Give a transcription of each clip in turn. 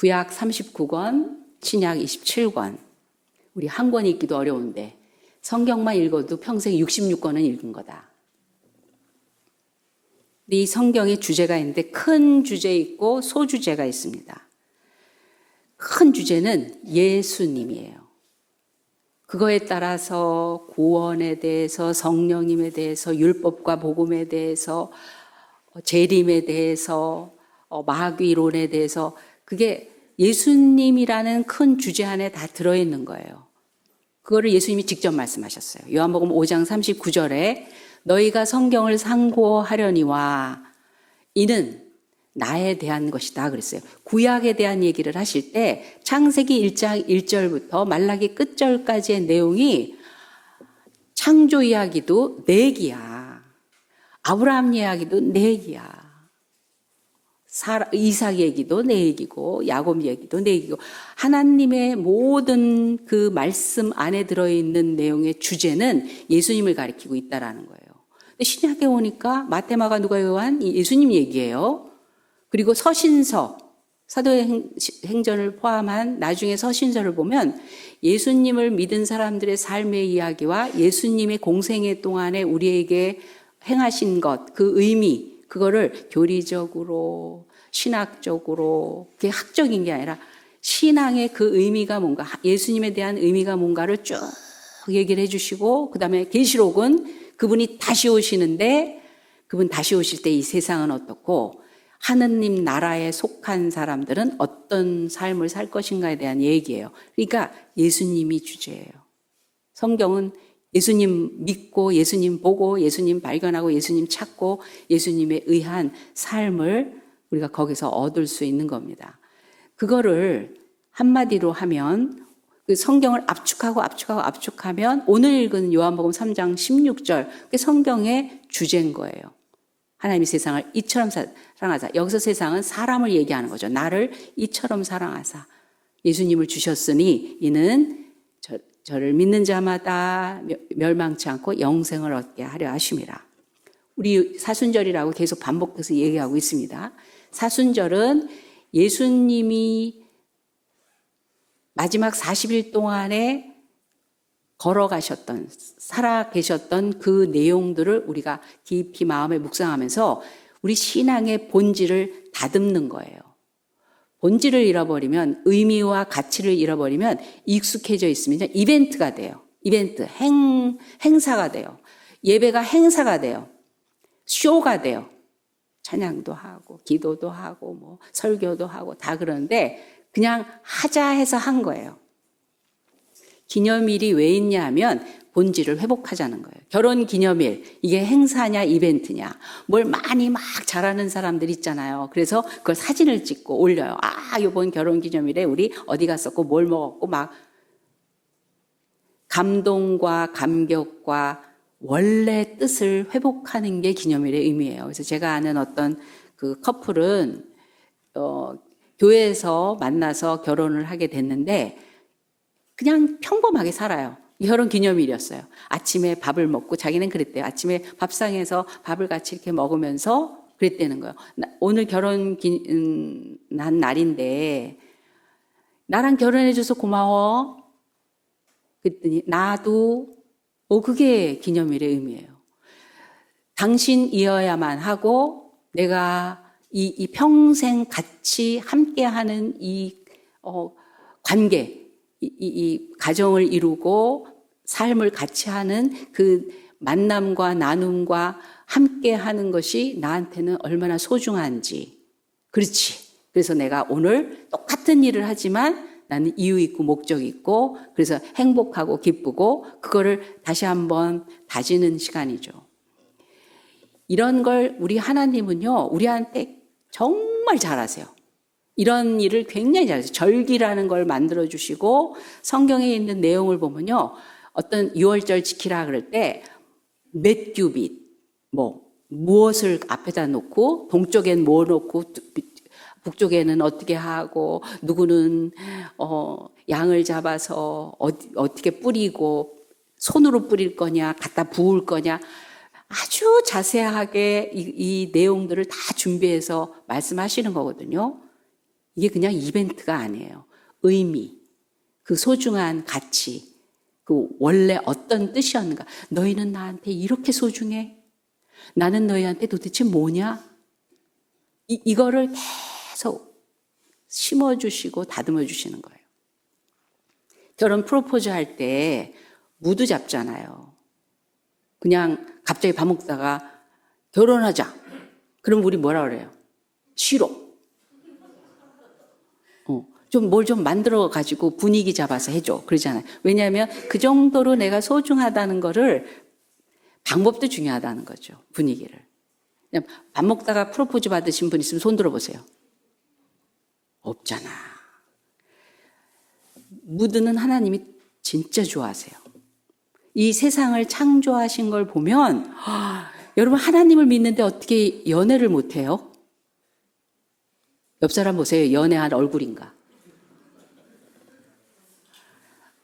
구약 39권, 신약 27권. 우리 한 권 읽기도 어려운데 성경만 읽어도 평생 66권은 읽은 거다. 이 성경의 주제가 있는데 큰 주제 있고 소주제가 있습니다. 큰 주제는 예수님이에요. 그거에 따라서 구원에 대해서, 성령님에 대해서, 율법과 복음에 대해서, 재림에 대해서, 마귀론에 대해서, 그게 예수님이라는 큰 주제 안에 다 들어있는 거예요. 그거를 예수님이 직접 말씀하셨어요. 요한복음 5장 39절에 너희가 성경을 상고하려니와 이는 나에 대한 것이다 그랬어요. 구약에 대한 얘기를 하실 때 창세기 1장 1절부터 말라기 끝절까지의 내용이 창조 이야기도 내 얘기야. 아브라함 이야기도 내 얘기야. 이삭 얘기도 내 얘기고 야곱 얘기도 내 얘기고 하나님의 모든 그 말씀 안에 들어있는 내용의 주제는 예수님을 가리키고 있다라는 거예요. 근데 신약에 오니까 마태마가 누가 요한 예수님 얘기예요. 그리고 서신서, 사도행전을 포함한 나중에 서신서를 보면 예수님을 믿은 사람들의 삶의 이야기와 예수님의 공생애 동안에 우리에게 행하신 것, 그 의미, 그거를 교리적으로, 신학적으로, 그게 학적인 게 아니라 신앙의 그 의미가 뭔가, 예수님에 대한 의미가 뭔가를 쭉 얘기를 해주시고, 그 다음에 계시록은 그분이 다시 오시는데, 그분 다시 오실 때 이 세상은 어떻고, 하느님 나라에 속한 사람들은 어떤 삶을 살 것인가에 대한 얘기예요. 그러니까 예수님이 주제예요. 성경은 예수님 믿고 예수님 보고 예수님 발견하고 예수님 찾고 예수님에 의한 삶을 우리가 거기서 얻을 수 있는 겁니다. 그거를 한마디로 하면 그 성경을 압축하면 오늘 읽은 요한복음 3장 16절 그게 성경의 주제인 거예요. 하나님이 세상을 이처럼 사랑하사. 여기서 세상은 사람을 얘기하는 거죠. 나를 이처럼 사랑하사. 예수님을 주셨으니 이는 저를 믿는 자마다 멸망치 않고 영생을 얻게 하려 하심이라. 우리 사순절이라고 계속 반복해서 얘기하고 있습니다. 사순절은 예수님이 마지막 40일 동안에 걸어가셨던, 살아계셨던 그 내용들을 우리가 깊이 마음에 묵상하면서 우리 신앙의 본질을 다듬는 거예요. 본질을 잃어버리면, 의미와 가치를 잃어버리면 익숙해져 있으면 이벤트가 돼요. 이벤트, 행사가 돼요. 예배가 행사가 돼요. 쇼가 돼요. 찬양도 하고, 기도도 하고, 뭐, 설교도 하고 다 그러는데 그냥 하자 해서 한 거예요. 기념일이 왜 있냐 하면 본질을 회복하자는 거예요. 결혼 기념일, 이게 행사냐 이벤트냐. 뭘 많이 막 잘하는 사람들 있잖아요. 그래서 그걸 사진을 찍고 올려요. 아, 이번 결혼 기념일에 우리 어디 갔었고 뭘 먹었고 막 감동과 감격과 원래 뜻을 회복하는 게 기념일의 의미예요. 그래서 제가 아는 어떤 그 커플은 교회에서 만나서 결혼을 하게 됐는데 그냥 평범하게 살아요. 결혼 기념일이었어요. 아침에 밥을 먹고 자기는 그랬대요. 아침에 밥상에서 밥을 같이 이렇게 먹으면서 그랬다는 거예요. 오늘 난 날인데 나랑 결혼해줘서 고마워. 그랬더니 나도 그게 기념일의 의미예요. 당신이어야만 하고 내가 이 평생 같이 함께하는 이 관계 이 가정을 이루고 삶을 같이 하는 그 만남과 나눔과 함께 하는 것이 나한테는 얼마나 소중한지. 그렇지. 그래서 내가 오늘 똑같은 일을 하지만 나는 이유 있고 목적 있고 그래서 행복하고 기쁘고 그거를 다시 한번 다지는 시간이죠. 이런 걸 우리 하나님은요, 우리한테 정말 잘하세요. 이런 일을 굉장히 잘해서 절기라는 걸 만들어주시고 성경에 있는 내용을 보면요. 어떤 6월절 지키라 그럴 때 몇 규빗, 무엇을 앞에다 놓고 동쪽엔 뭐 놓고 북쪽에는 어떻게 하고 누구는 양을 잡아서 어떻게 뿌리고 손으로 뿌릴 거냐 갖다 부을 거냐 아주 자세하게 이 내용들을 다 준비해서 말씀하시는 거거든요. 이게 그냥 이벤트가 아니에요. 의미, 그 소중한 가치, 그 원래 어떤 뜻이었는가. 너희는 나한테 이렇게 소중해? 나는 너희한테 도대체 뭐냐? 이거를 계속 심어주시고 다듬어 주시는 거예요. 결혼 프로포즈 할 때 무드 잡잖아요. 그냥 갑자기 밥 먹다가 결혼하자. 그럼 우리 뭐라 그래요? 싫어. 좀 뭘 좀 만들어 가지고 분위기 잡아서 해줘. 그러잖아요. 왜냐하면 그 정도로 내가 소중하다는 거를 방법도 중요하다는 거죠. 분위기를. 그냥 밥 먹다가 프로포즈 받으신 분 있으면 손 들어보세요. 없잖아. 무드는 하나님이 진짜 좋아하세요. 이 세상을 창조하신 걸 보면 여러분 하나님을 믿는데 어떻게 연애를 못해요? 옆 사람 보세요. 연애한 얼굴인가?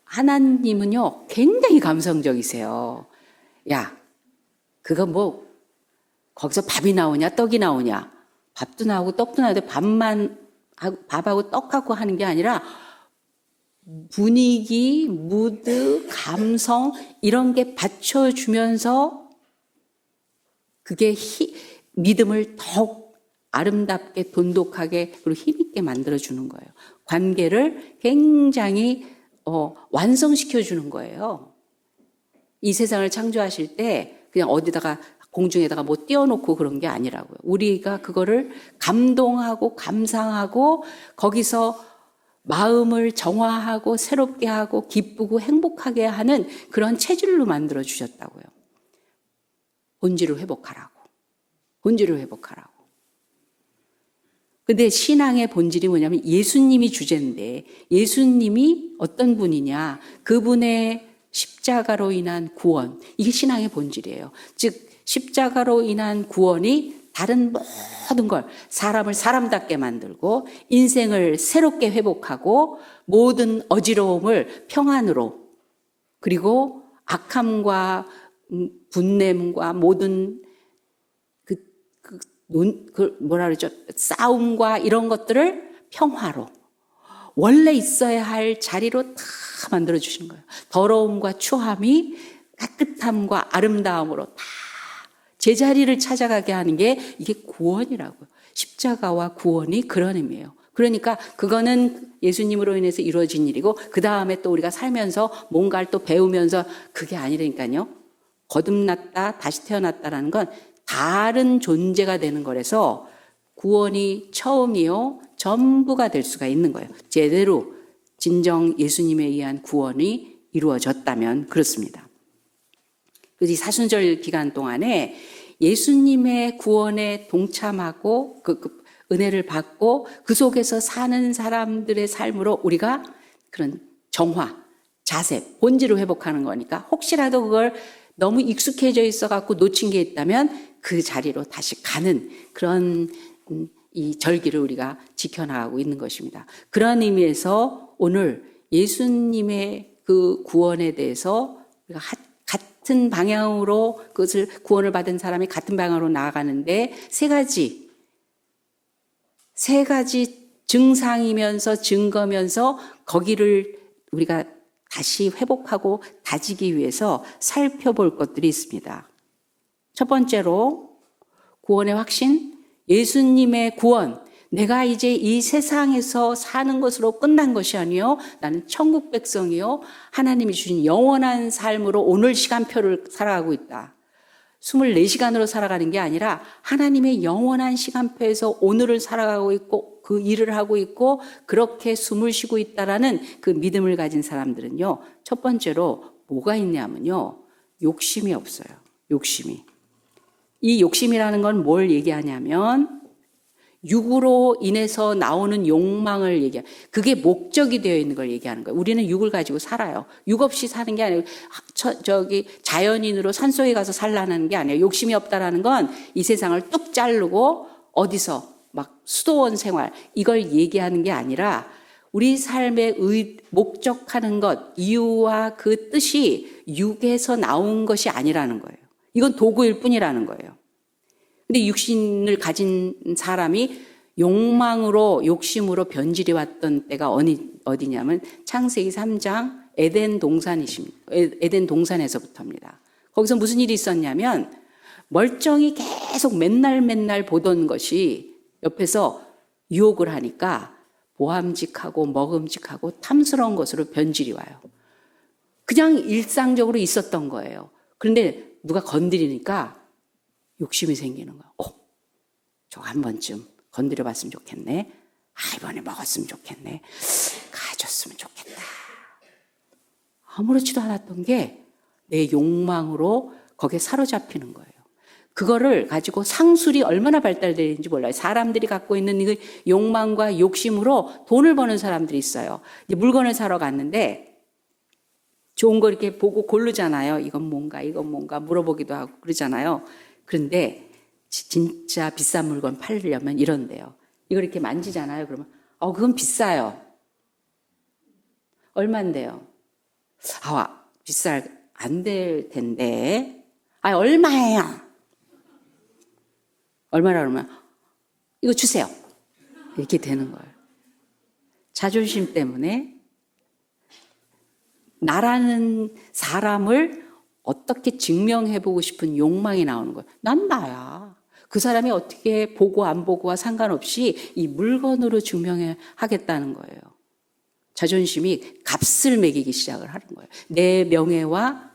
하나님은요 굉장히 감성적이세요. 야, 그거 뭐 거기서 밥이 나오냐 떡이 나오냐? 밥도 나오고 떡도 나오는데 밥하고 떡하고 하는 게 아니라 분위기, 무드, 감성 이런 게 받쳐주면서 그게 믿음을 더욱 아름답게 돈독하게 그리고 힘있게 만들어주는 거예요. 관계를 굉장히 완성시켜주는 거예요. 이 세상을 창조하실 때 그냥 어디다가 공중에다가 뭐 띄워놓고 그런 게 아니라고요. 우리가 그거를 감동하고 감상하고 거기서 마음을 정화하고 새롭게 하고 기쁘고 행복하게 하는 그런 체질로 만들어 주셨다고요. 본질을 회복하라고. 본질을 회복하라고. 근데 신앙의 본질이 뭐냐면 예수님이 주제인데 예수님이 어떤 분이냐. 그분의 십자가로 인한 구원. 이게 신앙의 본질이에요. 즉 십자가로 인한 구원이 다른 모든 걸 사람을 사람답게 만들고 인생을 새롭게 회복하고 모든 어지러움을 평안으로 그리고 악함과 분냄과 모든 뭐라 그러죠? 싸움과 이런 것들을 평화로 원래 있어야 할 자리로 다 만들어 주시는 거예요. 더러움과 추함이 깨끗함과 아름다움으로 다 제자리를 찾아가게 하는 게 이게 구원이라고요. 십자가와 구원이 그런 의미예요. 그러니까 그거는 예수님으로 인해서 이루어진 일이고 그 다음에 또 우리가 살면서 뭔가를 또 배우면서 그게 아니라니까요. 거듭났다 다시 태어났다라는 건 다른 존재가 되는 거라서 구원이 처음이요 전부가 될 수가 있는 거예요. 제대로 진정 예수님에 의한 구원이 이루어졌다면 그렇습니다. 이 사순절 기간 동안에 예수님의 구원에 동참하고 그 은혜를 받고 그 속에서 사는 사람들의 삶으로 우리가 그런 정화, 자세, 본질을 회복하는 거니까 혹시라도 그걸 너무 익숙해져 있어갖고 놓친 게 있다면 그 자리로 다시 가는 그런 이 절기를 우리가 지켜나가고 있는 것입니다. 그런 의미에서 오늘 예수님의 그 구원에 대해서 우리가 같은 방향으로 그것을 구원을 받은 사람이 같은 방향으로 나아가는데 세 가지 증상이면서 증거면서 거기를 우리가 다시 회복하고 다지기 위해서 살펴볼 것들이 있습니다. 첫 번째로 구원의 확신, 예수님의 구원. 내가 이제 이 세상에서 사는 것으로 끝난 것이 아니요. 나는 천국 백성이요. 하나님이 주신 영원한 삶으로 오늘 시간표를 살아가고 있다. 24시간으로 살아가는 게 아니라 하나님의 영원한 시간표에서 오늘을 살아가고 있고 그 일을 하고 있고 그렇게 숨을 쉬고 있다라는 그 믿음을 가진 사람들은요. 첫 번째로 뭐가 있냐면요. 욕심이 없어요. 욕심이. 이 욕심이라는 건 뭘 얘기하냐면 육으로 인해서 나오는 욕망을 그게 목적이 되어 있는 걸 얘기하는 거예요. 우리는 육을 가지고 살아요. 육 없이 사는 게 아니고 자연인으로 산속에 가서 살라는 게 아니에요. 욕심이 없다라는 건 이 세상을 뚝 자르고 어디서 막 수도원 생활 이걸 얘기하는 게 아니라 우리 삶의 목적하는 것, 이유와 그 뜻이 육에서 나온 것이 아니라는 거예요. 이건 도구일 뿐이라는 거예요. 근데 육신을 가진 사람이 욕망으로 욕심으로 변질이 왔던 때가 어디냐면 창세기 3장 에덴 동산에서부터입니다. 거기서 무슨 일이 있었냐면 멀쩡히 계속 맨날 보던 것이 옆에서 유혹을 하니까 보암직하고 먹음직하고 탐스러운 것으로 변질이 와요. 그냥 일상적으로 있었던 거예요. 그런데 누가 건드리니까 욕심이 생기는 거예요. 저거 한 번쯤 건드려 봤으면 좋겠네. 이번에 먹었으면 좋겠네. 가졌으면 좋겠다. 아무렇지도 않았던 게 내 욕망으로 거기에 사로잡히는 거예요. 그거를 가지고 상술이 얼마나 발달되는지 몰라요. 사람들이 갖고 있는 그 욕망과 욕심으로 돈을 버는 사람들이 있어요. 이제 물건을 사러 갔는데 좋은 거 이렇게 보고 고르잖아요. 이건 뭔가 물어보기도 하고 그러잖아요. 그런데 진짜 비싼 물건 팔려면 이런데요. 이걸 이렇게 만지잖아요. 그러면 그건 비싸요. 얼만데요? 비쌀 안 될 텐데. 얼마예요? 얼마라 그러면 이거 주세요. 이렇게 되는 거예요. 자존심 때문에 나라는 사람을 어떻게 증명해보고 싶은 욕망이 나오는 거예요. 난 나야. 그 사람이 어떻게 보고 안 보고와 상관없이 이 물건으로 증명하겠다는 거예요. 자존심이 값을 매기기 시작을 하는 거예요. 내 명예와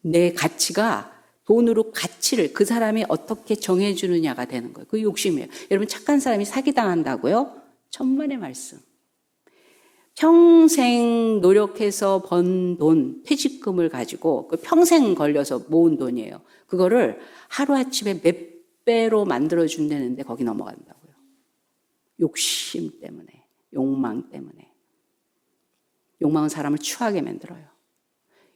내 가치가 돈으로 가치를 그 사람이 어떻게 정해주느냐가 되는 거예요. 그 욕심이에요. 여러분 착한 사람이 사기당한다고요? 천만의 말씀. 평생 노력해서 번 돈, 퇴직금을 가지고 그 평생 걸려서 모은 돈이에요. 그거를 하루아침에 몇 배로 만들어준다는데 거기 넘어간다고요. 욕심 때문에, 욕망 때문에. 욕망은 사람을 추하게 만들어요.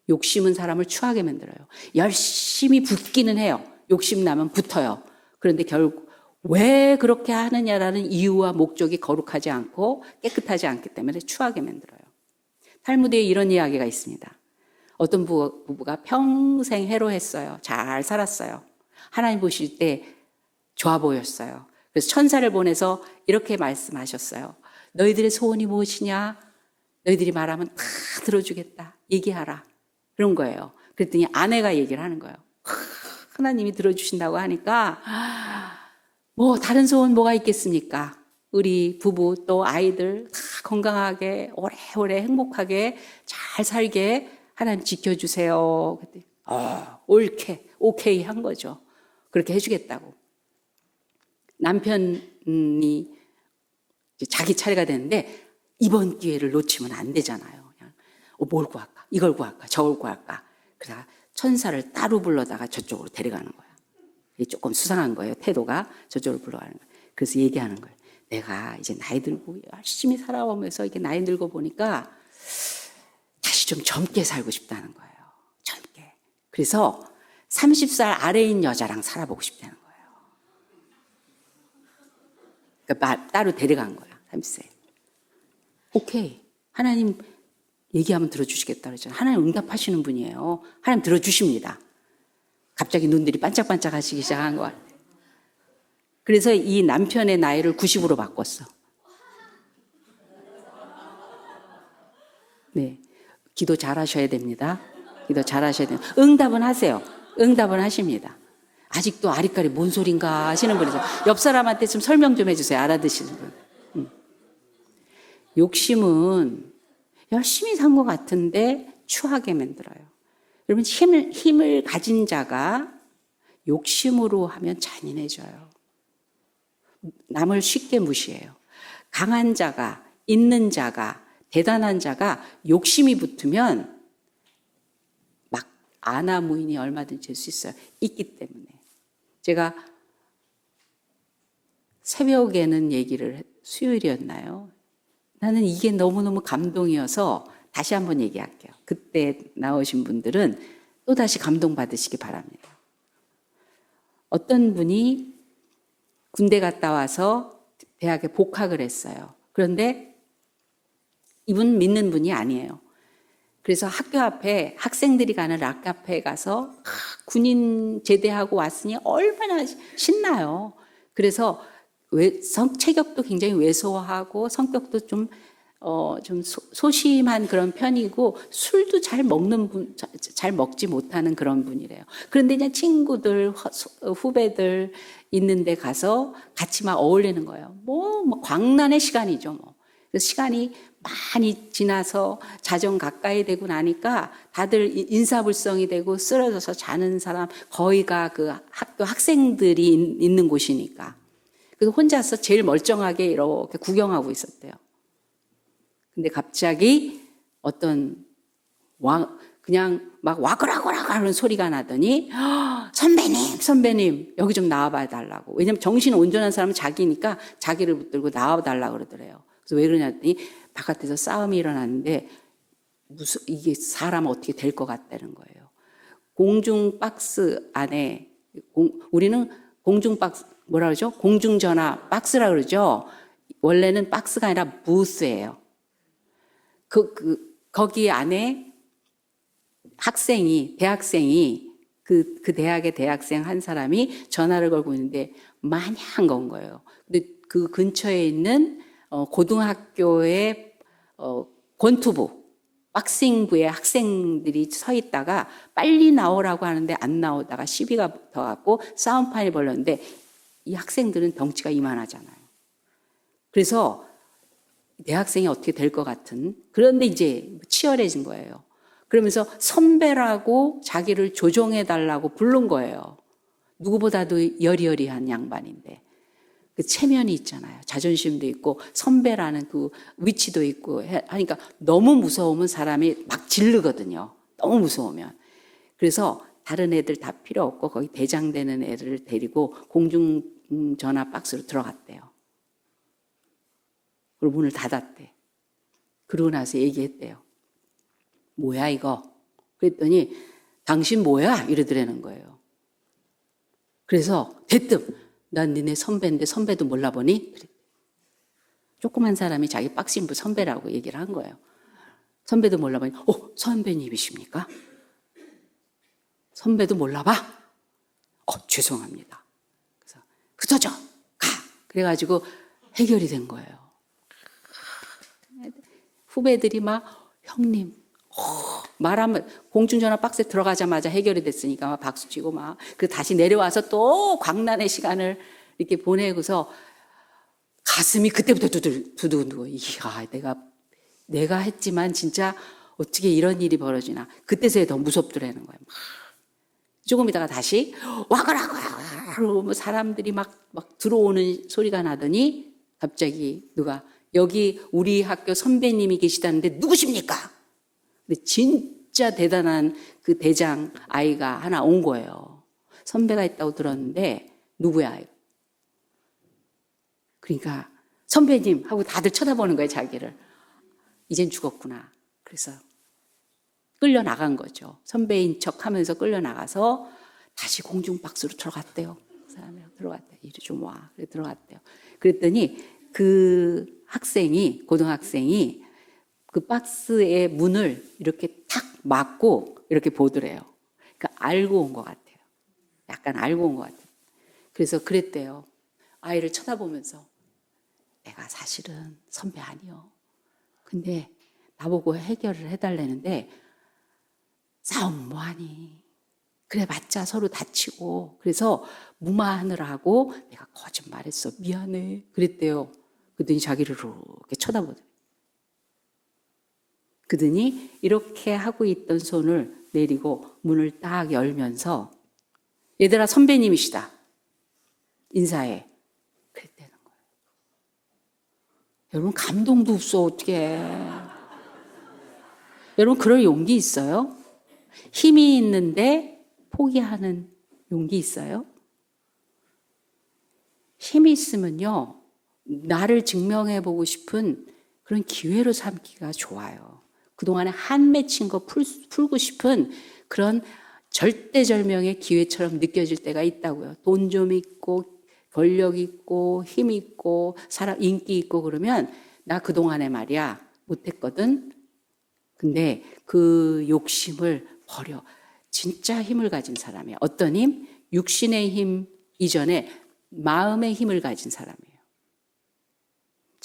욕심은 사람을 추하게 만들어요. 열심히 붙기는 해요. 욕심 나면 붙어요. 그런데 결국 왜 그렇게 하느냐라는 이유와 목적이 거룩하지 않고 깨끗하지 않기 때문에 추하게 만들어요. 탈무드에 이런 이야기가 있습니다. 어떤 부부가 평생 해로했어요. 잘 살았어요. 하나님 보실 때 좋아 보였어요. 그래서 천사를 보내서 이렇게 말씀하셨어요. 너희들의 소원이 무엇이냐? 너희들이 말하면 다 들어주겠다. 얘기하라. 그런 거예요. 그랬더니 아내가 얘기를 하는 거예요. 하나님이 들어주신다고 하니까 다른 소원 뭐가 있겠습니까? 우리 부부 또 아이들 다 건강하게 오래오래 행복하게 잘 살게 하나님 지켜주세요. 그랬더니 오케이 한 거죠. 그렇게 해주겠다고. 남편이 자기 차례가 되는데 이번 기회를 놓치면 안 되잖아요. 그냥 뭘 구할까? 이걸 구할까? 저걸 구할까? 그래서 천사를 따로 불러다가 저쪽으로 데려가는 거야. 조금 수상한 거예요. 태도가 저쪽으로 불러가는 거예요. 그래서 얘기하는 거예요. 내가 이제 나이 들고 열심히 살아오면서 이렇게 나이 들고 보니까 다시 좀 젊게 살고 싶다는 거예요. 젊게. 그래서 30살 아래인 여자랑 살아보고 싶다는 거예요. 그러니까 따로 데려간 거야. 30세. 오케이. 하나님 얘기하면 들어주시겠다 그러잖아요. 하나님 응답하시는 분이에요. 하나님 들어주십니다. 갑자기 눈들이 반짝반짝 하시기 시작한 것 같아요. 그래서 이 남편의 나이를 90으로 바꿨어. 네. 기도 잘하셔야 됩니다. 기도 잘하셔야 돼요. 응답은 하세요. 응답은 하십니다. 아직도 아리까리 뭔 소린가 하시는 분이죠. 옆 사람한테 좀 설명 좀 해주세요. 알아듣시는 분. 욕심은 열심히 산 것 같은데 추하게 만들어요. 여러분 힘을 가진 자가 욕심으로 하면 잔인해져요. 남을 쉽게 무시해요. 강한 자가, 있는 자가, 대단한 자가 욕심이 붙으면 막 아나무인이 얼마든지 될 수 있어요. 있기 때문에. 제가 새벽에는 얘기를 수요일이었나요? 나는 이게 너무너무 감동이어서 다시 한번 얘기할게요. 그때 나오신 분들은 또 다시 감동받으시기 바랍니다. 어떤 분이 군대 갔다 와서 대학에 복학을 했어요. 그런데 이분 믿는 분이 아니에요. 그래서 학교 앞에 학생들이 가는 락 카페에 가서 군인 제대하고 왔으니 얼마나 신나요. 그래서 체격도 굉장히 왜소하고 성격도 좀 소심한 그런 편이고 술도 잘 먹지 못하는 그런 분이래요. 그런데 그냥 친구들, 후배들 있는데 가서 같이 막 어울리는 거예요. 뭐 광란의 시간이죠, 뭐. 그래서 시간이 많이 지나서 자정 가까이 되고 나니까 다들 인사불성이 되고 쓰러져서 자는 사람 거의가 그 학교 학생들이 있는 곳이니까. 그래서 혼자서 제일 멀쩡하게 이렇게 구경하고 있었대요. 근데 갑자기 어떤 그냥 막 와그라그라 하는 소리가 나더니 선배님 여기 좀 나와봐 달라고. 왜냐면 정신 온전한 사람은 자기니까 자기를 붙들고 나와 달라고 그러더래요. 그래서 왜 그러냐 했더니 바깥에서 싸움이 일어났는데 이게 사람 어떻게 될 것 같다는 거예요. 공중 박스 안에 우리는 공중 박스 뭐라 그러죠? 공중전화 박스라 그러죠. 원래는 박스가 아니라 부스예요. 거기 안에 대학생이 그 대학의 대학생 한 사람이 전화를 걸고 있는데 마냥 건 거예요. 근데 그 근처에 있는 고등학교의 권투부, 박싱부의 학생들이 서 있다가 빨리 나오라고 하는데 안 나오다가 시비가 붙어갖고 싸움판이 벌렸는데 이 학생들은 덩치가 이만하잖아요. 그래서 대학생이 어떻게 될 것 같은, 그런데 이제 치열해진 거예요. 그러면서 선배라고 자기를 조종해달라고 부른 거예요. 누구보다도 여리여리한 양반인데. 그 체면이 있잖아요. 자존심도 있고 선배라는 그 위치도 있고 하니까 너무 무서우면 사람이 막 지르거든요. 너무 무서우면. 그래서 다른 애들 다 필요 없고 거기 대장되는 애들을 데리고 공중전화 박스로 들어갔대요. 그리고 문을 닫았대. 그러고 나서 얘기했대요. 뭐야 이거? 그랬더니 당신 뭐야? 이러더라는 거예요. 그래서 대뜸 난 니네 선배인데 선배도 몰라보니? 그래. 조그만 사람이 자기 박싱부 선배라고 얘기를 한 거예요. 선배도 몰라보니 선배님이십니까? 선배도 몰라봐? 죄송합니다. 그래서 흩어져 가. 그래가지고 해결이 된 거예요. 후배들이 막 형님 말하면 공중전화 박스에 들어가자마자 해결이 됐으니까 막 박수치고 막 그 다시 내려와서 또 광란의 시간을 이렇게 보내고서 가슴이 그때부터 두두두두 이야 내가 했지만 진짜 어떻게 이런 일이 벌어지나 그때서야 더 무섭더라는 거예요. 조금 있다가 다시 와그라그라 뭐 사람들이 막 들어오는 소리가 나더니 갑자기 누가 여기 우리 학교 선배님이 계시다는데 누구십니까? 근데 진짜 대단한 그 대장 아이가 하나 온 거예요. 선배가 있다고 들었는데 누구야? 그러니까 선배님 하고 다들 쳐다보는 거예요, 자기를. 이젠 죽었구나. 그래서 끌려 나간 거죠. 선배인 척 하면서 끌려 나가서 다시 공중박스로 들어갔대요. 그 사람이 들어갔대요. 이리 좀 와. 그래 들어갔대요. 그랬더니 그 고등학생이 그 박스의 문을 이렇게 탁 막고 이렇게 보더래요. 그러니까 알고 온 것 같아요. 약간 알고 온 것 같아요. 그래서 그랬대요. 아이를 쳐다보면서 내가 사실은 선배 아니요. 근데 나보고 해결을 해달라는데 싸움 뭐하니? 그래 봤자 서로 다치고 그래서 무마하느라고 내가 거짓말했어. 미안해. 그랬대요. 그러더니 자기를 이렇게 쳐다보더래요. 그러더니 이렇게 하고 있던 손을 내리고 문을 딱 열면서 얘들아 선배님이시다. 인사해. 그랬다는 거예요. 여러분 감동도 없어 어떻게. 여러분 그럴 용기 있어요? 힘이 있는데 포기하는 용기 있어요? 힘이 있으면요. 나를 증명해보고 싶은 그런 기회로 삼기가 좋아요. 그동안에 한 맺힌 거 풀고 싶은 그런 절대절명의 기회처럼 느껴질 때가 있다고요. 돈 좀 있고 권력 있고 힘 있고 사람 인기 있고 그러면 나 그동안에 말이야 못했거든. 근데 그 욕심을 버려. 진짜 힘을 가진 사람이에요. 어떤 힘? 육신의 힘 이전에 마음의 힘을 가진 사람이에요.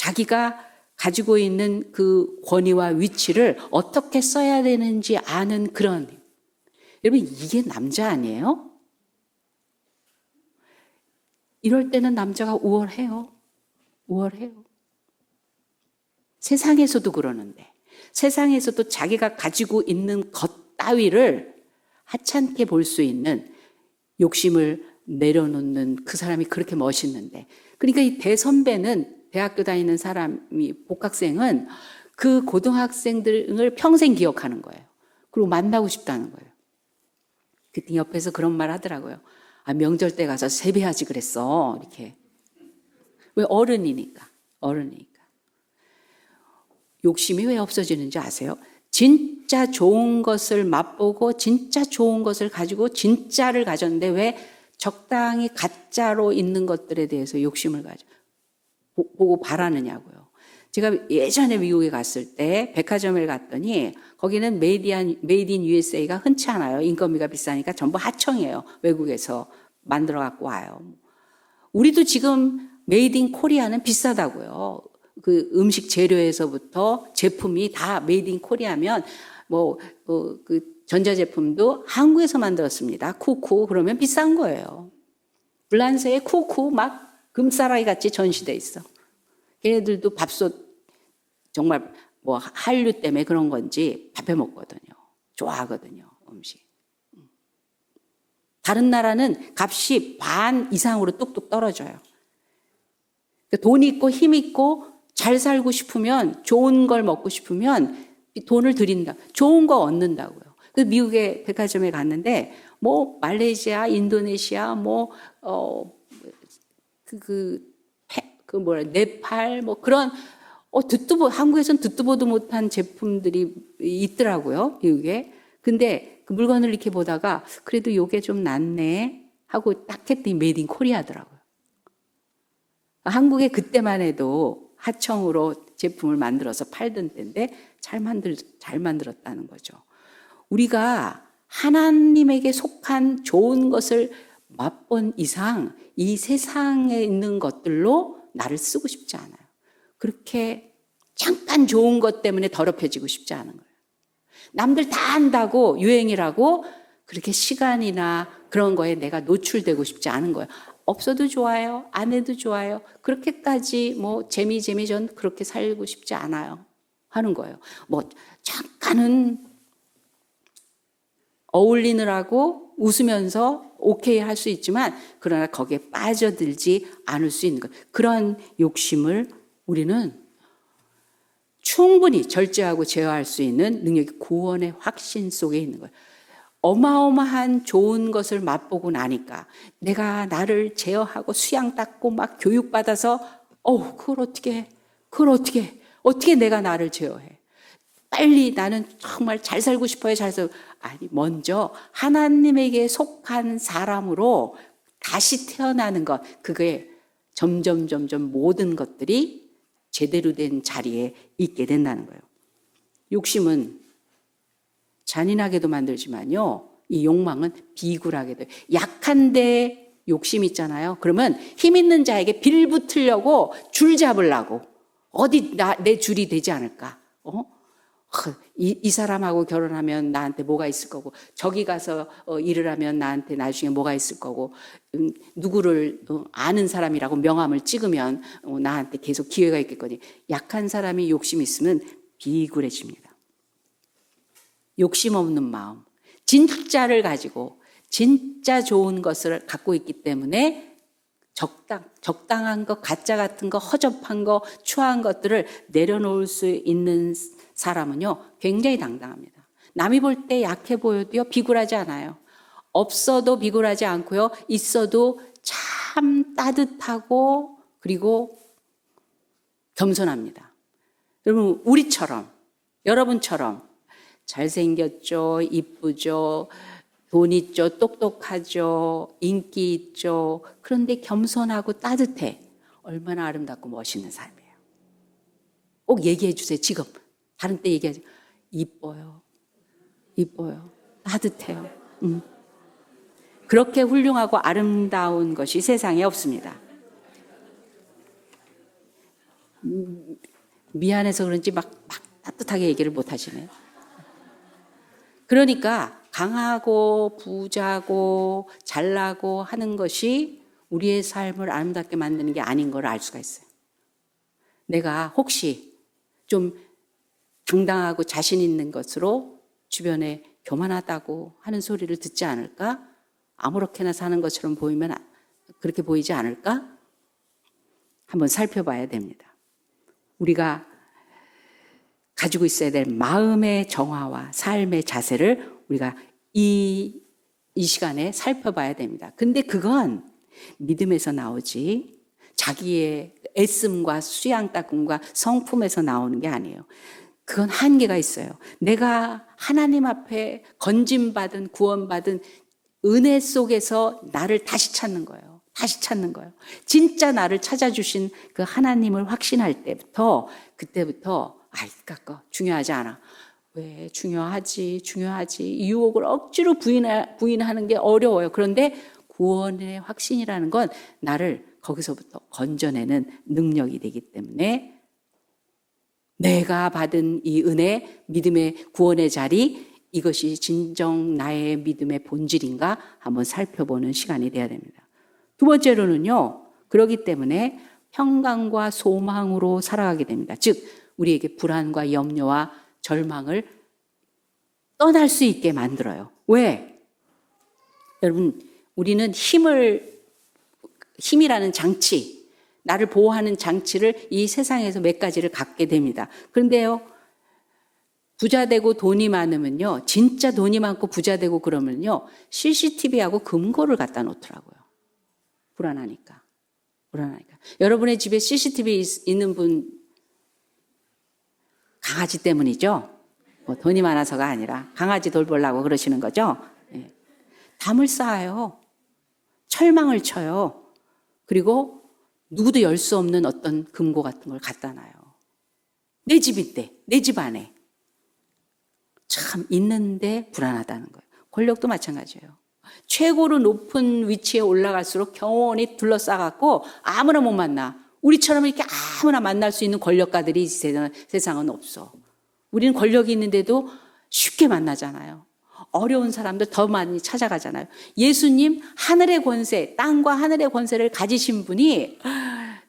자기가 가지고 있는 그 권위와 위치를 어떻게 써야 되는지 아는 그런, 여러분 이게 남자 아니에요? 이럴 때는 남자가 우월해요. 우월해요. 세상에서도 그러는데, 세상에서도 자기가 가지고 있는 것 따위를 하찮게 볼 수 있는 욕심을 내려놓는 그 사람이 그렇게 멋있는데, 그러니까 이 대선배는, 대학교 다니는 사람이, 복학생은 그 고등학생들을 평생 기억하는 거예요. 그리고 만나고 싶다는 거예요. 그때 옆에서 그런 말 하더라고요. 아, 명절 때 가서 세배하지 그랬어. 이렇게. 왜? 어른이니까. 어른이니까. 욕심이 왜 없어지는지 아세요? 진짜 좋은 것을 맛보고 진짜 좋은 것을 가지고 진짜를 가졌는데 왜 적당히 가짜로 있는 것들에 대해서 욕심을 보고 바라느냐고요. 제가 예전에 미국에 갔을 때 백화점을 갔더니 거기는 메이드 인 USA가 흔치 않아요. 인건비가 비싸니까 전부 하청이에요. 외국에서 만들어 갖고 와요. 우리도 지금 메이드 인 코리아는 비싸다고요. 그 음식 재료에서부터 제품이 다 메이드 인 코리아면 그 전자제품도 한국에서 만들었습니다. 쿠쿠 그러면 비싼 거예요. 불란서에 쿠쿠 막 금사라기 같이 전시돼 있어. 걔네들도 밥솥 정말 한류 때문에 그런 건지 밥해 먹거든요. 좋아하거든요, 음식. 다른 나라는 값이 반 이상으로 뚝뚝 떨어져요. 돈 있고 힘 있고 잘 살고 싶으면, 좋은 걸 먹고 싶으면 돈을 들인다. 좋은 거 얻는다고요. 그래서 미국의 백화점에 갔는데 말레이시아, 인도네시아, 네팔 그런 한국에서는 듣도 보도 못한 제품들이 있더라고요, 미국에. 근데 그 물건을 이렇게 보다가 그래도 이게 좀 낫네 하고 딱 했더니 메이드 인 코리아더라고요. 한국에 그때만 해도 하청으로 제품을 만들어서 팔던 때인데 잘 만들었다는 거죠. 우리가 하나님에게 속한 좋은 것을 맛본 이상 이 세상에 있는 것들로 나를 쓰고 싶지 않아요. 그렇게 잠깐 좋은 것 때문에 더럽혀지고 싶지 않은 거예요. 남들 다 한다고 유행이라고 그렇게 시간이나 그런 거에 내가 노출되고 싶지 않은 거예요. 없어도 좋아요. 안 해도 좋아요. 그렇게까지 재미 전 그렇게 살고 싶지 않아요. 하는 거예요. 잠깐은 어울리느라고 웃으면서 오케이 할 수 있지만 그러나 거기에 빠져들지 않을 수 있는 거예요. 그런 욕심을 우리는 충분히 절제하고 제어할 수 있는 능력이 구원의 확신 속에 있는 거예요. 어마어마한 좋은 것을 맛보고 나니까 내가 나를 제어하고 수양 닦고 막 교육받아서 그걸 어떻게 내가 나를 제어해. 빨리 나는 정말 잘 살고 싶어요. 아니, 먼저 하나님에게 속한 사람으로 다시 태어나는 것, 그게 점점 모든 것들이 제대로 된 자리에 있게 된다는 거예요. 욕심은 잔인하게도 만들지만요, 이 욕망은 비굴하게 돼요. 약한데 욕심 있잖아요. 그러면 힘 있는 자에게 빌붙으려고 줄 잡으려고 어디 내 줄이 되지 않을까? 이 사람하고 결혼하면 나한테 뭐가 있을 거고, 저기 가서 일을 하면 나한테 나중에 뭐가 있을 거고, 누구를 아는 사람이라고 명함을 찍으면 나한테 계속 기회가 있겠거니. 약한 사람이 욕심 있으면 비굴해집니다. 욕심 없는 마음, 진짜를 가지고 진짜 좋은 것을 갖고 있기 때문에 적당한 것, 가짜 같은 거, 허접한 거, 추한 것들을 내려놓을 수 있는 사람은요, 굉장히 당당합니다. 남이 볼 때 약해 보여도요, 비굴하지 않아요. 없어도 비굴하지 않고요, 있어도 참 따뜻하고 그리고 겸손합니다. 여러분, 여러분처럼 잘생겼죠, 이쁘죠, 돈 있죠, 똑똑하죠, 인기 있죠. 그런데 겸손하고 따뜻해. 얼마나 아름답고 멋있는 삶이에요. 꼭 얘기해 주세요. 지금 다른 때 얘기하지. 이뻐요, 따뜻해요. 그렇게 훌륭하고 아름다운 것이 세상에 없습니다. 미안해서 그런지 막 따뜻하게 얘기를 못 하시네요. 그러니까 강하고 부자고 잘나고 하는 것이 우리의 삶을 아름답게 만드는 게 아닌 걸 알 수가 있어요. 내가 혹시 좀 당당하고 자신 있는 것으로 주변에 교만하다고 하는 소리를 듣지 않을까? 아무렇게나 사는 것처럼 보이면 그렇게 보이지 않을까? 한번 살펴봐야 됩니다. 우리가 가지고 있어야 될 마음의 정화와 삶의 자세를 우리가 이 시간에 살펴봐야 됩니다. 근데 그건 믿음에서 나오지 자기의 애씀과 수양따끔과 성품에서 나오는 게 아니에요. 그건 한계가 있어요. 내가 하나님 앞에 건짐받은 구원받은 은혜 속에서 나를 다시 찾는 거예요. 다시 찾는 거예요. 진짜 나를 찾아주신 그 하나님을 확신할 때부터 그때부터 깎아 중요하지 않아. 왜 중요하지 이 유혹을 억지로 부인하는 게 어려워요. 그런데 구원의 확신이라는 건 나를 거기서부터 건져내는 능력이 되기 때문에 내가 받은 이 은혜, 믿음의 구원의 자리, 이것이 진정 나의 믿음의 본질인가 한번 살펴보는 시간이 돼야 됩니다. 두 번째로는요, 그렇기 때문에 평강과 소망으로 살아가게 됩니다. 즉 우리에게 불안과 염려와 절망을 떠날 수 있게 만들어요. 왜? 여러분, 우리는 힘이라는 장치, 나를 보호하는 장치를 이 세상에서 몇 가지를 갖게 됩니다. 그런데요, 부자 되고 돈이 많으면요, 진짜 돈이 많고 부자 되고 그러면요, CCTV하고 금고를 갖다 놓더라고요. 불안하니까. 여러분의 집에 CCTV 있는 분, 강아지 때문이죠? 뭐 돈이 많아서가 아니라 강아지 돌보려고 그러시는 거죠? 네. 담을 쌓아요. 철망을 쳐요. 그리고 누구도 열 수 없는 어떤 금고 같은 걸 갖다 놔요. 내 집인데, 내 집 안에. 참 있는데 불안하다는 거예요. 권력도 마찬가지예요. 최고로 높은 위치에 올라갈수록 경호원이 둘러싸갖고 아무나 못 만나. 우리처럼 이렇게 아무나 만날 수 있는 권력가들이 세상은 없어. 우리는 권력이 있는데도 쉽게 만나잖아요. 어려운 사람들 더 많이 찾아가잖아요. 예수님 하늘의 권세, 땅과 하늘의 권세를 가지신 분이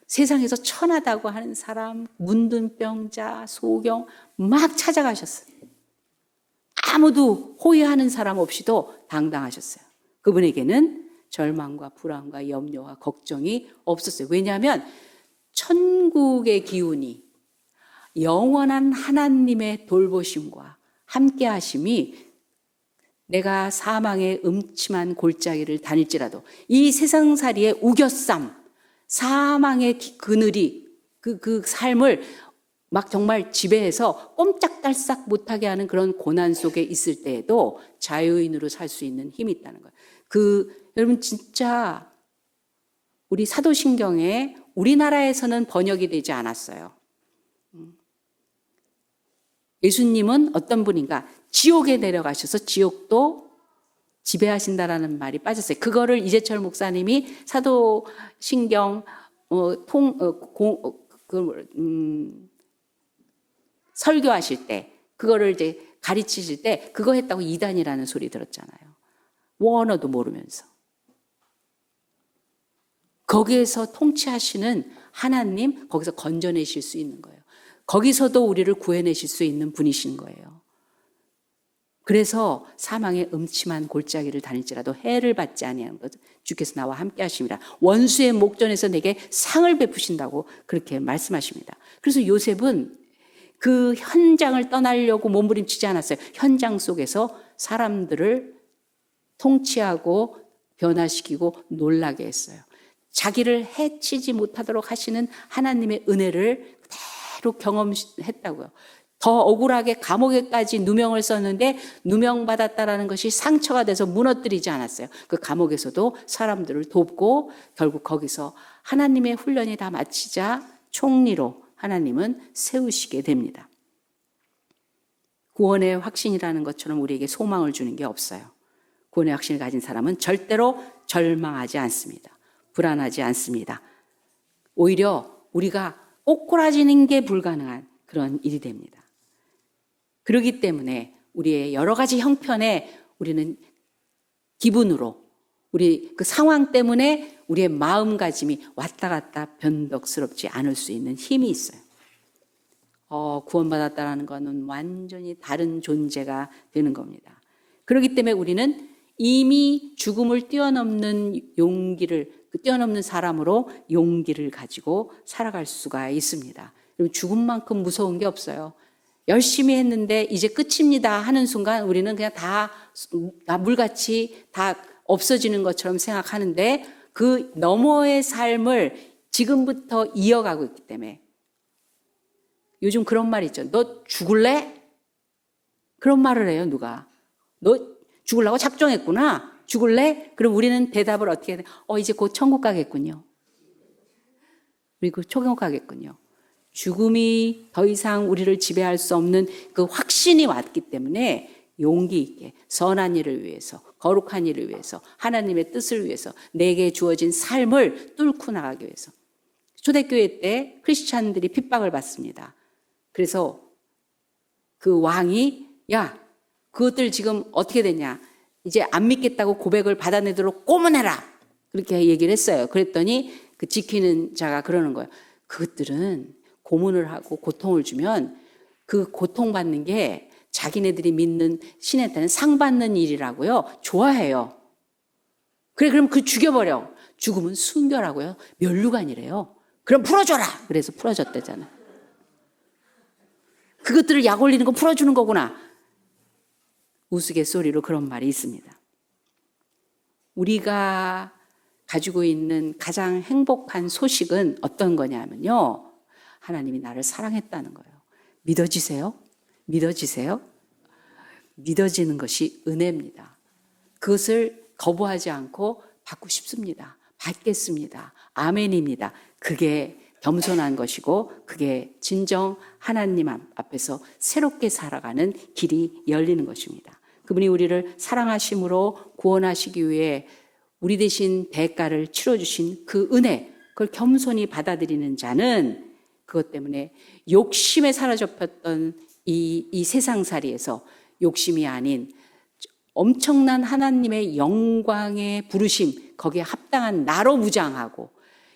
세상에서 천하다고 하는 사람, 문둥병자, 소경 막 찾아가셨어요. 아무도 호위하는 사람 없이도 당당하셨어요. 그분에게는 절망과 불안과 염려와 걱정이 없었어요. 왜냐하면 천국의 기운이 영원한 하나님의 돌보심과 함께 하심이 내가 사망의 음침한 골짜기를 다닐지라도 이 세상살이의 우겨쌈, 사망의 그늘이 그 삶을 막 정말 지배해서 꼼짝달싹 못하게 하는 그런 고난 속에 있을 때에도 자유인으로 살 수 있는 힘이 있다는 거예요. 여러분 진짜 우리 사도신경에 우리나라에서는 번역이 되지 않았어요. 예수님은 어떤 분인가? 지옥에 내려가셔서 지옥도 지배하신다라는 말이 빠졌어요. 그거를 이재철 목사님이 사도신경 설교하실 때, 그거를 이제 가르치실 때 그거 했다고 이단이라는 소리 들었잖아요. 원어도 모르면서. 거기에서 통치하시는 하나님, 거기서 건져내실 수 있는 거예요. 거기서도 우리를 구해내실 수 있는 분이신 거예요. 그래서 사망의 음침한 골짜기를 다닐지라도 해를 받지 아니하는 것, 주께서 나와 함께 하십니다. 원수의 목전에서 내게 상을 베푸신다고 그렇게 말씀하십니다. 그래서 요셉은 그 현장을 떠나려고 몸부림치지 않았어요. 현장 속에서 사람들을 통치하고 변화시키고 놀라게 했어요. 자기를 해치지 못하도록 하시는 하나님의 은혜를 그대로 경험했다고요. 더 억울하게 감옥에까지 누명을 썼는데 누명받았다라는 것이 상처가 돼서 무너뜨리지 않았어요. 그 감옥에서도 사람들을 돕고 결국 거기서 하나님의 훈련이 다 마치자 총리로 하나님은 세우시게 됩니다. 구원의 확신이라는 것처럼 우리에게 소망을 주는 게 없어요. 구원의 확신을 가진 사람은 절대로 절망하지 않습니다. 불안하지 않습니다. 오히려 우리가 꼬꾸라지는 게 불가능한 그런 일이 됩니다. 그렇기 때문에 우리의 여러 가지 형편에 우리는 기분으로 우리 그 상황 때문에 우리의 마음가짐이 왔다 갔다 변덕스럽지 않을 수 있는 힘이 있어요. 구원받았다라는 것은 완전히 다른 존재가 되는 겁니다. 그렇기 때문에 우리는 이미 죽음을 뛰어넘는 뛰어넘는 사람으로 용기를 가지고 살아갈 수가 있습니다. 죽음만큼 무서운 게 없어요. 열심히 했는데 이제 끝입니다 하는 순간 우리는 그냥 다 물같이 다 없어지는 것처럼 생각하는데 그 너머의 삶을 지금부터 이어가고 있기 때문에 요즘 그런 말 있죠. 너 죽을래? 그런 말을 해요, 누가. 너 죽으려고 작정했구나. 죽을래? 그럼 우리는 대답을 어떻게 해야 돼? 이제 곧 천국 가겠군요. 그리고 천국 가겠군요. 죽음이 더 이상 우리를 지배할 수 없는 그 확신이 왔기 때문에 용기 있게 선한 일을 위해서, 거룩한 일을 위해서, 하나님의 뜻을 위해서 내게 주어진 삶을 뚫고 나가기 위해서. 초대교회 때 크리스찬들이 핍박을 받습니다. 그래서 그 왕이 야, 그것들 지금 어떻게 됐냐? 이제 안 믿겠다고 고백을 받아내도록 고문해라. 그렇게 얘기를 했어요. 그랬더니 그 지키는 자가 그러는 거예요. 그것들은 고문을 하고 고통을 주면 그 고통받는 게 자기네들이 믿는 신한테는 상 받는 일이라고요. 좋아해요. 그래, 그럼 그 죽여버려. 죽음은 순결하고요. 면류관이래요. 그럼 풀어줘라. 그래서 풀어줬대잖아. 그것들을 약 올리는 거 풀어주는 거구나. 우스갯소리로 그런 말이 있습니다. 우리가 가지고 있는 가장 행복한 소식은 어떤 거냐면요. 하나님이 나를 사랑했다는 거예요. 믿어지세요? 믿어지세요? 믿어지는 것이 은혜입니다. 그것을 거부하지 않고 받고 싶습니다. 받겠습니다. 아멘입니다. 그게 겸손한 것이고 그게 진정 하나님 앞에서 새롭게 살아가는 길이 열리는 것입니다. 그분이 우리를 사랑하심으로 구원하시기 위해 우리 대신 대가를 치러주신 그 은혜, 그걸 겸손히 받아들이는 자는 그것 때문에 욕심에 사로잡혔던 이 세상살이에서 욕심이 아닌 엄청난 하나님의 영광의 부르심, 거기에 합당한 나로 무장하고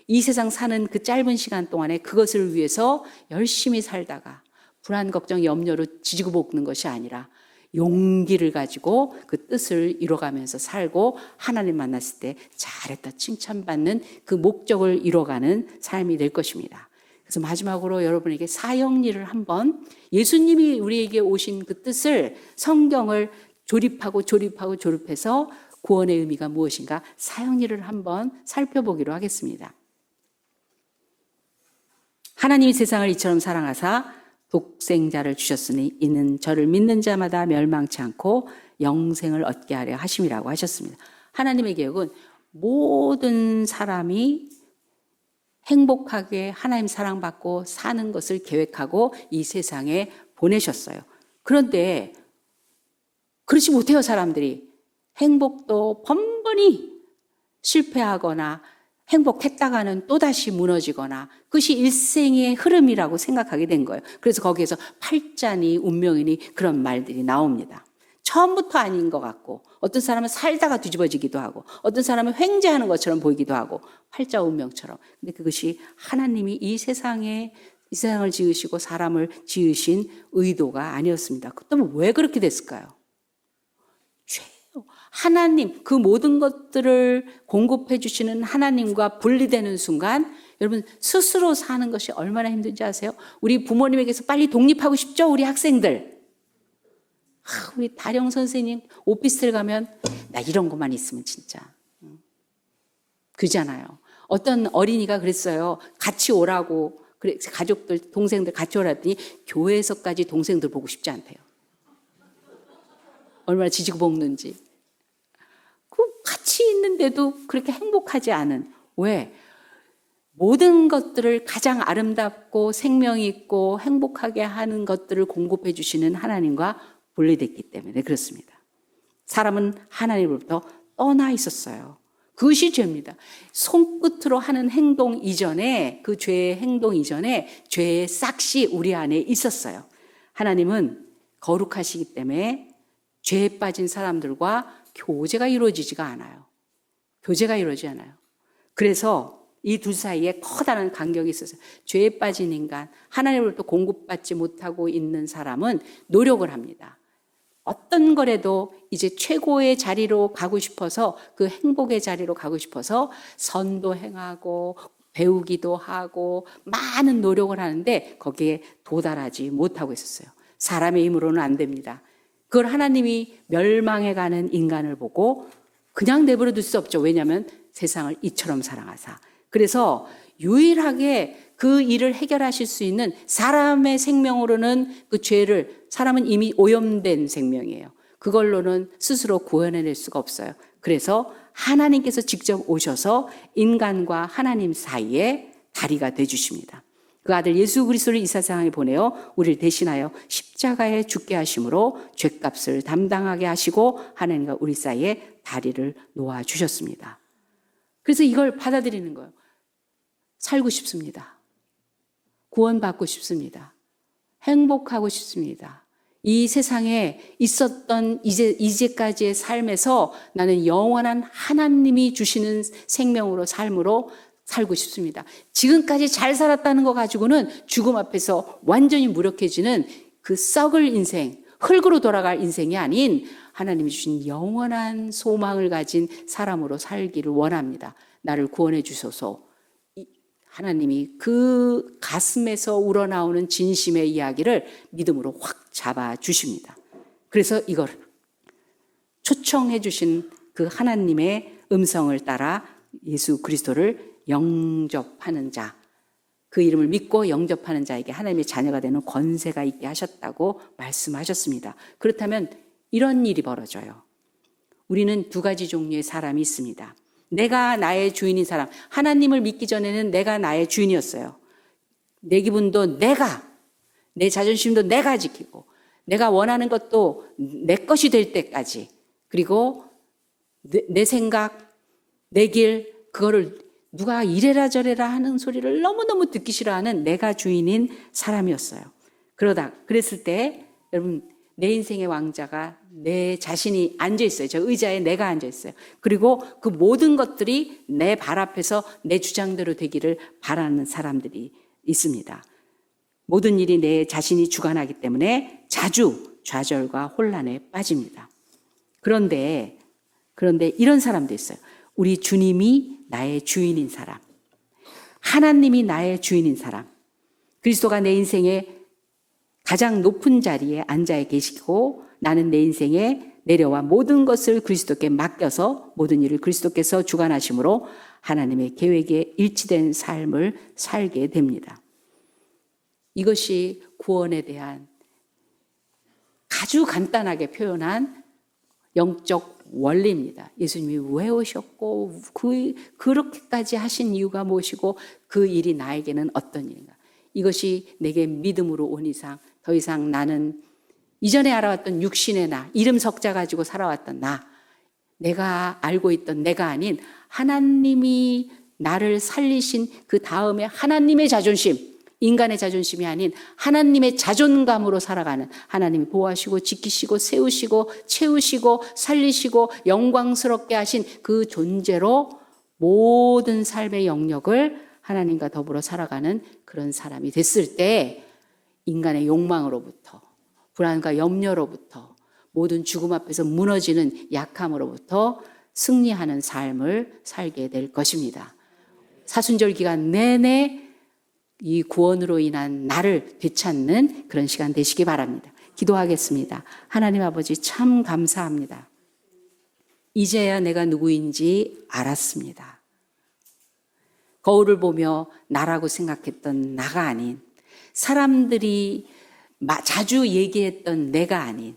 이 세상 사는 그 짧은 시간 동안에 그것을 위해서 열심히 살다가 불안, 걱정, 염려로 지지고 볶는 것이 아니라 용기를 가지고 그 뜻을 이뤄가면서 살고 하나님 만났을 때 잘했다 칭찬받는 그 목적을 이뤄가는 삶이 될 것입니다. 그래서 마지막으로 여러분에게 사형리를 한번 예수님이 우리에게 오신 그 뜻을 성경을 조립해서 구원의 의미가 무엇인가 사형리를 한번 살펴보기로 하겠습니다. 하나님이 세상을 이처럼 사랑하사 독생자를 주셨으니 이는 저를 믿는 자마다 멸망치 않고 영생을 얻게 하려 하심이라고 하셨습니다. 하나님의 계획은 모든 사람이 행복하게 하나님 사랑받고 사는 것을 계획하고 이 세상에 보내셨어요. 그런데 그렇지 못해요, 사람들이. 행복도 번번이 실패하거나 행복했다가는 또다시 무너지거나 그것이 일생의 흐름이라고 생각하게 된 거예요. 그래서 거기에서 팔자니 운명이니 그런 말들이 나옵니다. 처음부터 아닌 것 같고 어떤 사람은 살다가 뒤집어지기도 하고 어떤 사람은 횡재하는 것처럼 보이기도 하고 팔자 운명처럼. 근데 그것이 하나님이 이 세상을 지으시고 사람을 지으신 의도가 아니었습니다. 그렇다면 왜 그렇게 됐을까요? 하나님, 그 모든 것들을 공급해 주시는 하나님과 분리되는 순간 여러분 스스로 사는 것이 얼마나 힘든지 아세요? 우리 부모님에게서 빨리 독립하고 싶죠? 우리 학생들. 우리 다령 선생님 오피스텔 가면 나 이런 것만 있으면 진짜. 그잖아요. 어떤 어린이가 그랬어요. 같이 오라고 그래 가족들 동생들 같이 오라더니 교회에서까지 동생들 보고 싶지 않대요. 얼마나 지지고 볶는지. 같이 있는데도 그렇게 행복하지 않은. 왜? 모든 것들을 가장 아름답고 생명 있고 행복하게 하는 것들을 공급해 주시는 하나님과 분리됐기 때문에 그렇습니다. 사람은 하나님으로부터 떠나 있었어요. 그것이 죄입니다. 손끝으로 하는 행동 이전에, 그 죄의 행동 이전에 죄의 싹이 우리 안에 있었어요. 하나님은 거룩하시기 때문에 죄에 빠진 사람들과 교제가 이루어지지가 않아요. 교제가 이루어지지 않아요. 그래서 이 둘 사이에 커다란 간격이 있었어요. 죄에 빠진 인간, 하나님으로부터 공급받지 못하고 있는 사람은 노력을 합니다. 어떤 거라도 이제 최고의 자리로 가고 싶어서, 그 행복의 자리로 가고 싶어서 선도 행하고 배우기도 하고 많은 노력을 하는데 거기에 도달하지 못하고 있었어요. 사람의 힘으로는 안 됩니다. 그걸 하나님이 멸망해가는 인간을 보고 그냥 내버려 둘 수 없죠. 왜냐하면 세상을 이처럼 사랑하사. 그래서 유일하게 그 일을 해결하실 수 있는, 사람의 생명으로는 그 죄를, 사람은 이미 오염된 생명이에요. 그걸로는 스스로 구원해낼 수가 없어요. 그래서 하나님께서 직접 오셔서 인간과 하나님 사이에 다리가 되주십니다. 그 아들 예수 그리스도를 이 세상에 보내어 우리를 대신하여 십자가에 죽게 하심으로 죄값을 담당하게 하시고 하나님과 우리 사이에 다리를 놓아주셨습니다. 그래서 이걸 받아들이는 거예요. 살고 싶습니다. 구원받고 싶습니다. 행복하고 싶습니다. 이 세상에 있었던 이제까지의 삶에서 나는 영원한 하나님이 주시는 생명으로, 삶으로 살고 싶습니다. 지금까지 잘 살았다는 거 가지고는 죽음 앞에서 완전히 무력해지는 그 썩을 인생, 흙으로 돌아갈 인생이 아닌 하나님이 주신 영원한 소망을 가진 사람으로 살기를 원합니다. 나를 구원해 주소서. 하나님이 그 가슴에서 우러나오는 진심의 이야기를 믿음으로 확 잡아 주십니다. 그래서 이걸 초청해 주신 그 하나님의 음성을 따라 예수 그리스도를 영접하는 자, 그 이름을 믿고 영접하는 자에게 하나님의 자녀가 되는 권세가 있게 하셨다고 말씀하셨습니다. 그렇다면 이런 일이 벌어져요. 우리는 두 가지 종류의 사람이 있습니다. 내가 나의 주인인 사람, 하나님을 믿기 전에는 내가 나의 주인이었어요. 내 기분도 내 자존심도 내가 지키고, 내가 원하는 것도 내 것이 될 때까지, 그리고 내 생각, 내 길, 그거를 누가 이래라 저래라 하는 소리를 너무너무 듣기 싫어하는 내가 주인인 사람이었어요. 그랬을 때 여러분, 내 인생의 왕자가 내 자신이 앉아있어요. 저 의자에 내가 앉아있어요. 그리고 그 모든 것들이 내 발 앞에서 내 주장대로 되기를 바라는 사람들이 있습니다. 모든 일이 내 자신이 주관하기 때문에 자주 좌절과 혼란에 빠집니다. 그런데 이런 사람도 있어요. 우리 주님이 나의 주인인 사람, 하나님이 나의 주인인 사람, 그리스도가 내 인생에 가장 높은 자리에 앉아 계시고 나는 내 인생에 내려와 모든 것을 그리스도께 맡겨서 모든 일을 그리스도께서 주관하심으로 하나님의 계획에 일치된 삶을 살게 됩니다. 이것이 구원에 대한 아주 간단하게 표현한 영적 원리입니다. 예수님이 왜 오셨고 그렇게까지 하신 이유가 무엇이고 그 일이 나에게는 어떤 일인가. 이것이 내게 믿음으로 온 이상 더 이상 나는 이전에 알아왔던 육신의 나, 이름 석자 가지고 살아왔던 나, 내가 알고 있던 내가 아닌 하나님이 나를 살리신 그 다음에 하나님의 자존심, 인간의 자존심이 아닌 하나님의 자존감으로 살아가는, 하나님이 보호하시고 지키시고 세우시고 채우시고 살리시고 영광스럽게 하신 그 존재로 모든 삶의 영역을 하나님과 더불어 살아가는 그런 사람이 됐을 때 인간의 욕망으로부터, 불안과 염려로부터, 모든 죽음 앞에서 무너지는 약함으로부터 승리하는 삶을 살게 될 것입니다. 사순절 기간 내내 이 구원으로 인한 나를 되찾는 그런 시간 되시기 바랍니다. 기도하겠습니다. 하나님 아버지 참 감사합니다. 이제야 내가 누구인지 알았습니다. 거울을 보며 나라고 생각했던 나가 아닌, 사람들이 자주 얘기했던 내가 아닌,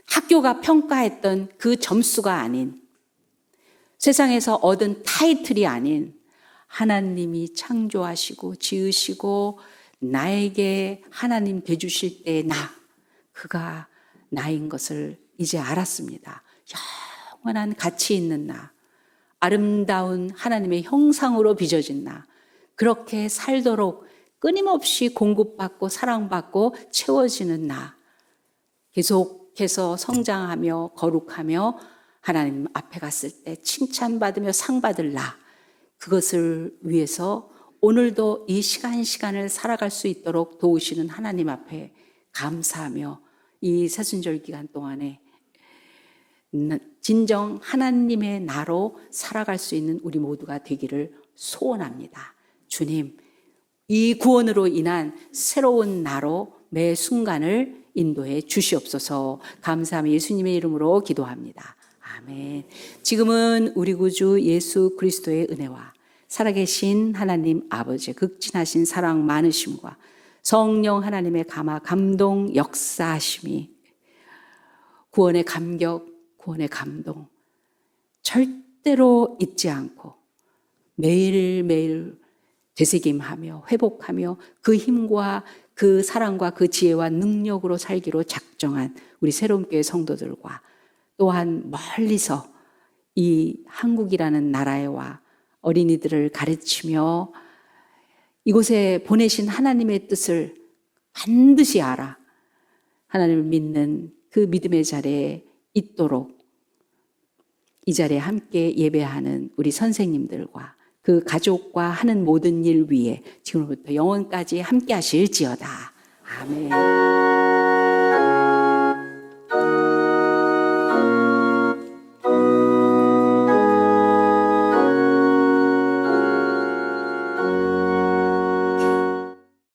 학교가 평가했던 그 점수가 아닌, 세상에서 얻은 타이틀이 아닌 하나님이 창조하시고 지으시고 나에게 하나님 되주실 때 그가 나인 것을 이제 알았습니다. 영원한 가치 있는 나, 아름다운 하나님의 형상으로 빚어진 나, 그렇게 살도록 끊임없이 공급받고 사랑받고 채워지는 나, 계속해서 성장하며 거룩하며 하나님 앞에 갔을 때 칭찬받으며 상받을 나, 그것을 위해서 오늘도 이 시간을 살아갈 수 있도록 도우시는 하나님 앞에 감사하며 이 사순절 기간 동안에 진정 하나님의 나로 살아갈 수 있는 우리 모두가 되기를 소원합니다. 주님, 이 구원으로 인한 새로운 나로 매 순간을 인도해 주시옵소서. 감사하며 예수님의 이름으로 기도합니다. 아멘. 지금은 우리 구주 예수 그리스도의 은혜와 살아계신 하나님 아버지의 극진하신 사랑 많으심과 성령 하나님의 감동 역사하심이 구원의 감격, 구원의 감동 절대로 잊지 않고 매일매일 되새김하며 회복하며 그 힘과 그 사랑과 그 지혜와 능력으로 살기로 작정한 우리 새로운교회 성도들과 또한 멀리서 이 한국이라는 나라에 와 어린이들을 가르치며 이곳에 보내신 하나님의 뜻을 반드시 알아 하나님을 믿는 그 믿음의 자리에 있도록 이 자리에 함께 예배하는 우리 선생님들과 그 가족과 하는 모든 일 위에 지금부터 영원까지 함께 하실지어다. 아멘.